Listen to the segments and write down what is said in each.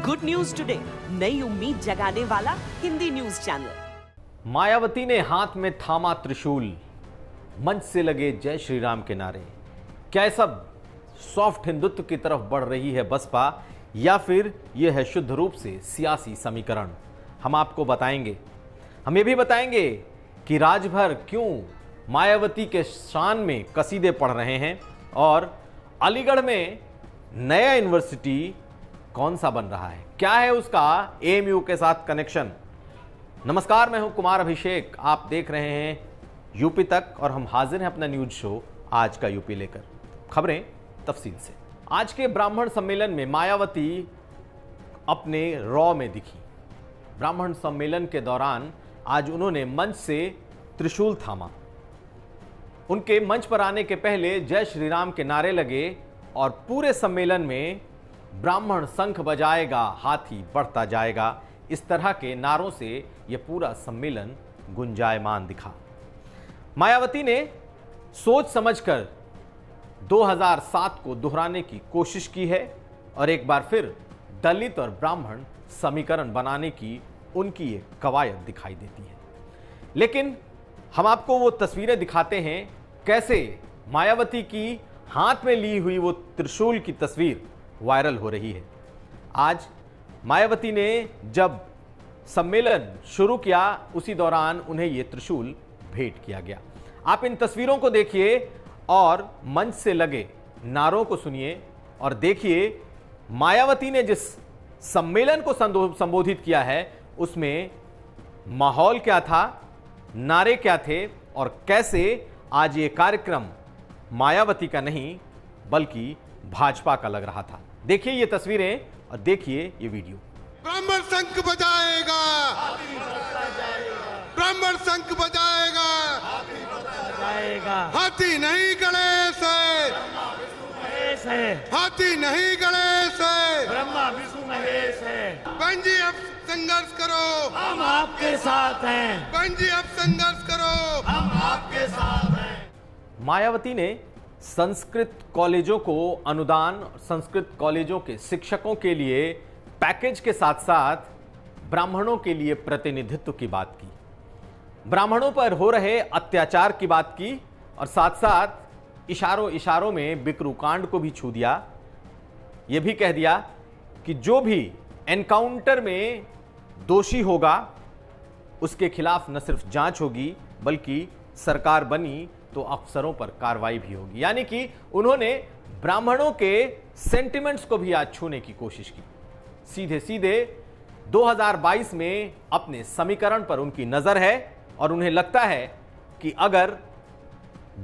Good news today, नई उम्मीद जगाने वाला हिंदी न्यूज चैनल। मायावती ने हाथ में थामा त्रिशूल, मंच से लगे जय श्री राम के नारे। क्या ये सब सॉफ्ट हिंदुत्व की तरफ बढ़ रही है बसपा, या फिर यह है शुद्ध रूप से सियासी समीकरण? हम आपको बताएंगे। हम ये भी बताएंगे कि राजभर क्यों मायावती के शान में कसीदे पढ़ रहे हैं और अलीगढ़ में नया यूनिवर्सिटी कौन सा बन रहा है, क्या है उसका एएमयू के साथ कनेक्शन। नमस्कार, मैं हूं कुमार अभिषेक, आप देख रहे हैं यूपी तक और हम हाजिर हैं अपना न्यूज शो आज का यूपी लेकर। खबरें तफसील से। आज के ब्राह्मण सम्मेलन में मायावती अपने रॉ में दिखी। ब्राह्मण सम्मेलन के दौरान आज उन्होंने मंच से त्रिशूल थामा। उनके मंच पर आने के पहले जय श्री राम के नारे लगे और पूरे सम्मेलन में ब्राह्मण शंख बजाएगा, हाथी बढ़ता जाएगा, इस तरह के नारों से यह पूरा सम्मेलन गुंजायमान दिखा। मायावती ने सोच समझकर 2007 को दोहराने की कोशिश की है और एक बार फिर दलित और ब्राह्मण समीकरण बनाने की उनकी एक कवायद दिखाई देती है। लेकिन हम आपको वो तस्वीरें दिखाते हैं कैसे मायावती की हाथ में ली हुई वो त्रिशूल की तस्वीर वायरल हो रही है। आज मायावती ने जब सम्मेलन शुरू किया उसी दौरान उन्हें ये त्रिशूल भेंट किया गया। आप इन तस्वीरों को देखिए और मंच से लगे नारों को सुनिए और देखिए मायावती ने जिस सम्मेलन को संबोधित किया है उसमें माहौल क्या था, नारे क्या थे और कैसे आज ये कार्यक्रम मायावती का नहीं बल्कि भाजपा का लग रहा था। देखिए ये तस्वीरें और देखिए ये वीडियो। ब्राह्मण शंख बजाएगा, ब्राह्मण शंख बजाएगा, हाथी नहीं गणेश है, हाथी नहीं गणेश है, ब्रह्मा विष्णु महेश है। बहन जी अब संघर्ष करो, हम आपके साथ हैं। बहन जी अब संघर्ष करो, हम आपके साथ हैं। मायावती ने संस्कृत कॉलेजों को अनुदान, संस्कृत कॉलेजों के शिक्षकों के लिए पैकेज के साथ साथ ब्राह्मणों के लिए प्रतिनिधित्व की बात की, ब्राह्मणों पर हो रहे अत्याचार की बात की और साथ साथ इशारों इशारों में बिकरू कांड को भी छू दिया। यह भी कह दिया कि जो भी एनकाउंटर में दोषी होगा उसके खिलाफ न सिर्फ जांच होगी बल्कि सरकार बनी तो अफसरों पर कार्रवाई भी होगी। यानी कि उन्होंने ब्राह्मणों के सेंटिमेंट्स को भी आज छूने की कोशिश की। सीधे सीधे 2022 में अपने समीकरण पर उनकी नजर है और उन्हें लगता है कि अगर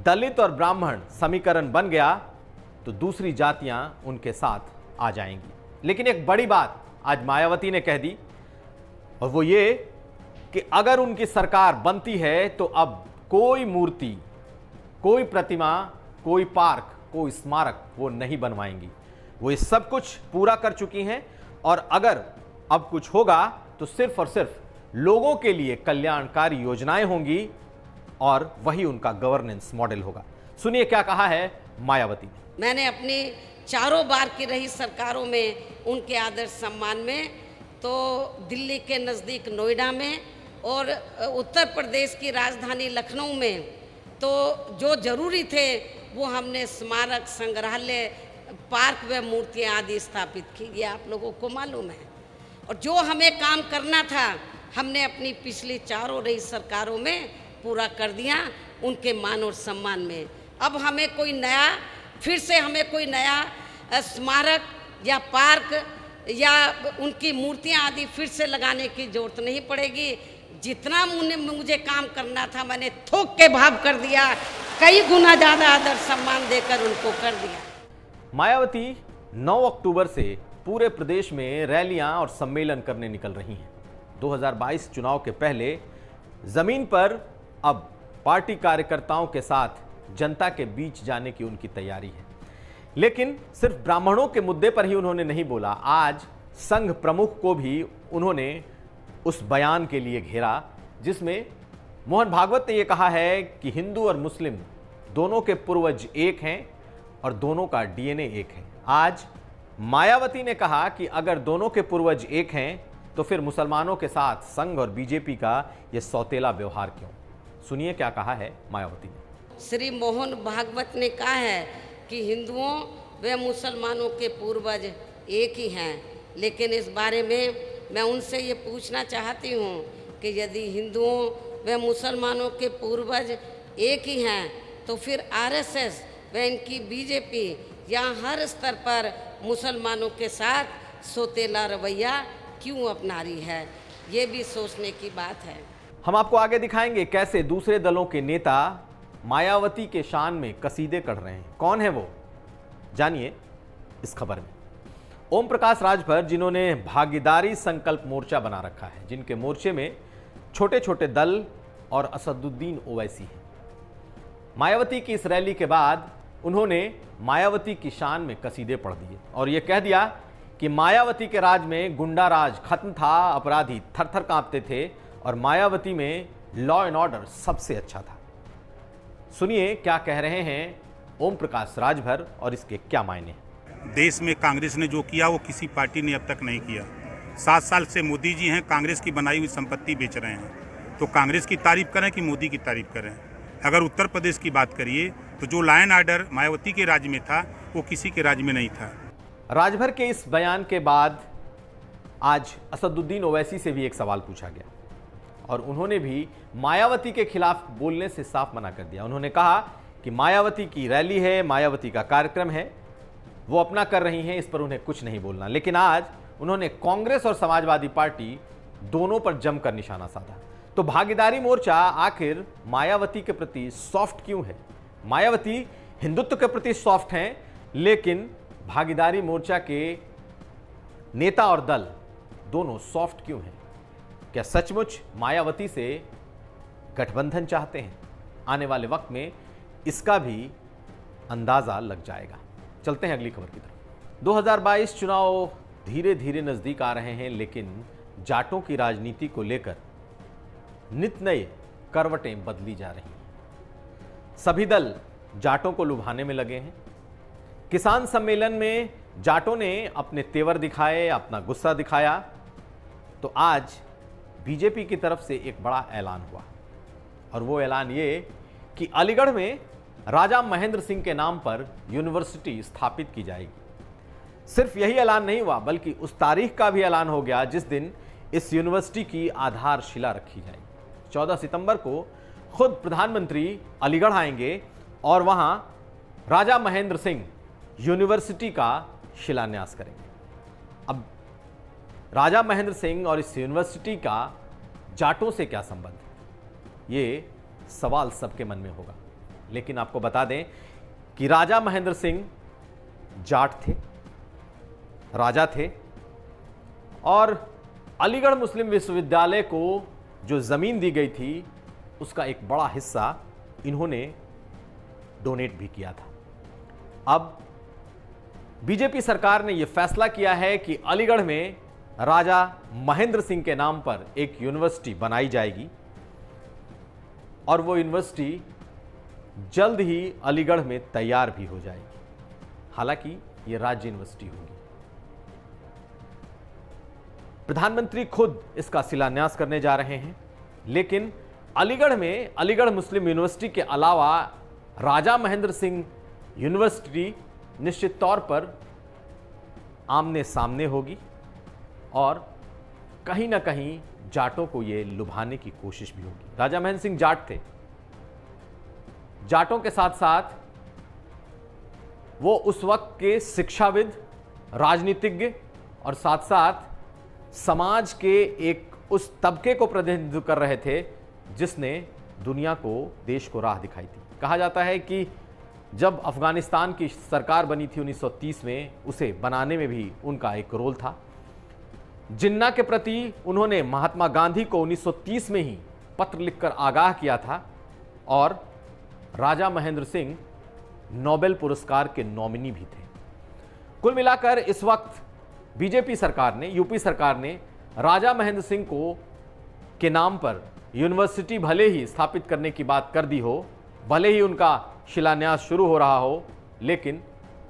दलित और ब्राह्मण समीकरण बन गया तो दूसरी जातियां उनके साथ आ जाएंगी। लेकिन एक बड़ी बात आज मायावती ने कह दी और वो ये कि अगर उनकी सरकार बनती है तो अब कोई मूर्ति, कोई प्रतिमा, कोई पार्क, कोई स्मारक वो नहीं बनवाएंगी। वो ये सब कुछ पूरा कर चुकी हैं और अगर अब कुछ होगा तो सिर्फ और सिर्फ लोगों के लिए कल्याणकारी योजनाएं होंगी और वही उनका गवर्नेंस मॉडल होगा। सुनिए क्या कहा है मायावती ने। मैंने अपनी चारों बार की रही सरकारों में उनके आदर सम्मान में, तो दिल्ली के नज़दीक नोएडा में और उत्तर प्रदेश की राजधानी लखनऊ में तो जो जरूरी थे वो हमने स्मारक, संग्रहालय, पार्क व मूर्तियाँ आदि स्थापित की, ये आप लोगों को मालूम है। और जो हमें काम करना था हमने अपनी पिछली चारों रही सरकारों में पूरा कर दिया उनके मान और सम्मान में। अब हमें कोई नया, फिर से हमें कोई नया स्मारक या पार्क या उनकी मूर्तियाँ आदि फिर से लगाने की जरूरत नहीं पड़ेगी। जितना मुझे काम करना था मैंने थोक के भाव कर दिया, कई गुना ज़्यादा आदर सम्मान देकर उनको कर दिया। मायावती 9 अक्टूबर से पूरे प्रदेश में रैलियां और सम्मेलन करने निकल रही हैं। 2022 चुनाव के पहले जमीन पर अब पार्टी कार्यकर्ताओं के साथ जनता के बीच जाने की उनकी तैयारी है। लेकिन सिर्फ ब्राह्मणों के मुद्दे पर ही उन्होंने नहीं बोला, आज संघ प्रमुख को भी उन्होंने उस बयान के लिए घेरा जिसमें मोहन भागवत ने यह कहा है कि हिंदू और मुस्लिम दोनों के पूर्वज एक हैं और दोनों का डीएनए एक है। आज मायावती ने कहा कि अगर दोनों के पूर्वज एक हैं तो फिर मुसलमानों के साथ संघ और बीजेपी का यह सौतेला व्यवहार क्यों? सुनिए क्या कहा है मायावती ने। श्री मोहन भागवत ने कहा है कि हिंदुओं व मुसलमानों के पूर्वज एक ही हैं, लेकिन इस बारे में मैं उनसे ये पूछना चाहती हूँ कि यदि हिंदुओं व मुसलमानों के पूर्वज एक ही हैं तो फिर आरएसएस व इनकी बीजेपी यहाँ हर स्तर पर मुसलमानों के साथ सौतेला रवैया क्यों अपना रही है? ये भी सोचने की बात है। हम आपको आगे दिखाएंगे कैसे दूसरे दलों के नेता मायावती के शान में कसीदे कर रहे हैं। कौन है वो, जानिए इस खबर में। ओम प्रकाश राजभर, जिन्होंने भागीदारी संकल्प मोर्चा बना रखा है, जिनके मोर्चे में छोटे छोटे दल और असदुद्दीन ओवैसी हैं। मायावती की इस रैली के बाद उन्होंने मायावती की शान में कसीदे पढ़ दिए और यह कह दिया कि मायावती के राज में गुंडा राज खत्म था, अपराधी थर थर कांपते थे और मायावती में लॉ एंड ऑर्डर सबसे अच्छा था। सुनिए क्या कह रहे हैं ओम प्रकाश राजभर और इसके क्या मायने हैं। देश में कांग्रेस ने जो किया वो किसी पार्टी ने अब तक नहीं किया। 7 साल से मोदी जी हैं, कांग्रेस की बनाई हुई संपत्ति बेच रहे हैं। तो कांग्रेस की तारीफ करें कि मोदी की तारीफ करें? अगर उत्तर प्रदेश की बात करिए तो जो लॉ एंड ऑर्डर मायावती के राज्य में था वो किसी के राज्य में नहीं था। राजभर के इस बयान के बाद आज असदुद्दीन ओवैसी से भी एक सवाल पूछा गया और उन्होंने भी मायावती के खिलाफ बोलने से साफ मना कर दिया। उन्होंने कहा कि मायावती की रैली है, मायावती का कार्यक्रम है, वो अपना कर रही हैं, इस पर उन्हें कुछ नहीं बोलना। लेकिन आज उन्होंने कांग्रेस और समाजवादी पार्टी दोनों पर जमकर निशाना साधा। तो भागीदारी मोर्चा आखिर मायावती के प्रति सॉफ्ट क्यों है? मायावती हिंदुत्व के प्रति सॉफ्ट हैं, लेकिन भागीदारी मोर्चा के नेता और दल दोनों सॉफ्ट क्यों हैं? क्या सचमुच मायावती से गठबंधन चाहते हैं? आने वाले वक्त में इसका भी अंदाजा लग जाएगा। चलते हैं अगली खबर की तरफ। 2022 चुनाव धीरे धीरे नजदीक आ रहे हैं, लेकिन जाटों की राजनीति को लेकर नित नए करवटें बदली जा रही हैं। सभी दल जाटों को लुभाने में लगे हैं। किसान सम्मेलन में जाटों ने अपने तेवर दिखाए, अपना गुस्सा दिखाया। तो आज बीजेपी की तरफ से एक बड़ा ऐलान हुआ और वो ऐलान ये कि अलीगढ़ में राजा महेंद्र सिंह के नाम पर यूनिवर्सिटी स्थापित की जाएगी। सिर्फ यही ऐलान नहीं हुआ, बल्कि उस तारीख का भी ऐलान हो गया जिस दिन इस यूनिवर्सिटी की आधारशिला रखी जाएगी। 14 सितंबर को खुद प्रधानमंत्री अलीगढ़ आएंगे और वहां राजा महेंद्र सिंह यूनिवर्सिटी का शिलान्यास करेंगे। अब राजा महेंद्र सिंह और इस यूनिवर्सिटी का जाटों से क्या संबंध, ये सवाल सबके मन में होगा। लेकिन आपको बता दें कि राजा महेंद्र सिंह जाट थे, राजा थे और अलीगढ़ मुस्लिम विश्वविद्यालय को जो ज़मीन दी गई थी उसका एक बड़ा हिस्सा इन्होंने डोनेट भी किया था। अब बीजेपी सरकार ने यह फैसला किया है कि अलीगढ़ में राजा महेंद्र सिंह के नाम पर एक यूनिवर्सिटी बनाई जाएगी और वो यूनिवर्सिटी जल्द ही अलीगढ़ में तैयार भी हो जाएगी। हालांकि यह राज्य यूनिवर्सिटी होगी। प्रधानमंत्री खुद इसका शिलान्यास करने जा रहे हैं, लेकिन अलीगढ़ में अलीगढ़ मुस्लिम यूनिवर्सिटी के अलावा राजा महेंद्र सिंह यूनिवर्सिटी निश्चित तौर पर आमने सामने होगी और कहीं ना कहीं जाटों को यह लुभाने की कोशिश भी होगी। राजा महेंद्र सिंह जाट थे। जाटों के साथ साथ वो उस वक्त के शिक्षाविद, राजनीतिज्ञ और साथ साथ समाज के एक उस तबके को प्रतिनिधित्व कर रहे थे जिसने दुनिया को, देश को राह दिखाई थी। कहा जाता है कि जब अफगानिस्तान की सरकार बनी थी 1930 में, उसे बनाने में भी उनका एक रोल था। जिन्ना के प्रति उन्होंने महात्मा गांधी को 1930 में ही पत्र लिखकर आगाह किया था और राजा महेंद्र सिंह नोबेल पुरस्कार के नॉमिनी भी थे। कुल मिलाकर इस वक्त बीजेपी सरकार ने, यूपी सरकार ने राजा महेंद्र सिंह को के नाम पर यूनिवर्सिटी भले ही स्थापित करने की बात कर दी हो, भले ही उनका शिलान्यास शुरू हो रहा हो, लेकिन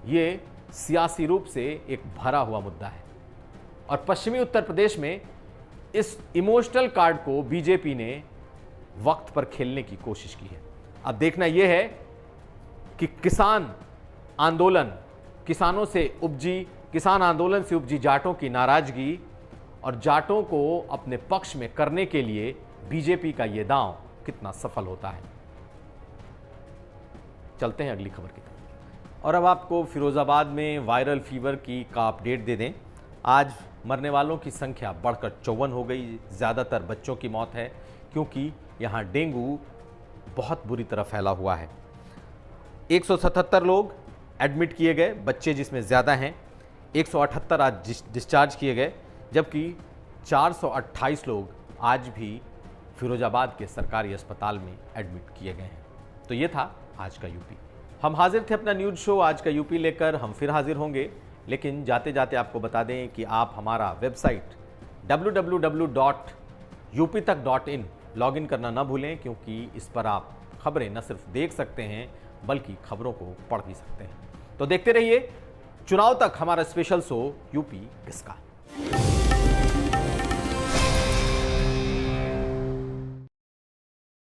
ये सियासी रूप से एक भरा हुआ मुद्दा है और पश्चिमी उत्तर प्रदेश में इस इमोशनल कार्ड को बीजेपी ने वक्त पर खेलने की कोशिश की है। अब देखना यह है कि किसान आंदोलन से उपजी जाटों की नाराजगी और जाटों को अपने पक्ष में करने के लिए बीजेपी का यह दांव कितना सफल होता है। चलते हैं अगली खबर की तरफ और अब आपको फिरोजाबाद में वायरल फीवर का अपडेट दे दें। आज मरने वालों की संख्या बढ़कर 54 हो गई। ज़्यादातर बच्चों की मौत है क्योंकि यहाँ डेंगू बहुत बुरी तरह फैला हुआ है। 177 लोग एडमिट किए गए, बच्चे जिसमें ज़्यादा हैं। 178 आज डिस्चार्ज किए गए, जबकि 428 लोग आज भी फिरोजाबाद के सरकारी अस्पताल में एडमिट किए गए हैं। तो ये था आज का यूपी। हम हाजिर थे अपना न्यूज़ शो आज का यूपी लेकर। हम फिर हाजिर होंगे, लेकिन जाते जाते आपको बता दें कि आप हमारा वेबसाइट www.uptak.in लॉगिन करना ना भूलें, क्योंकि इस पर आप खबरें न सिर्फ देख सकते हैं बल्कि खबरों को पढ़ भी सकते हैं। तो देखते रहिए चुनाव तक हमारा स्पेशल शो यूपी किसका।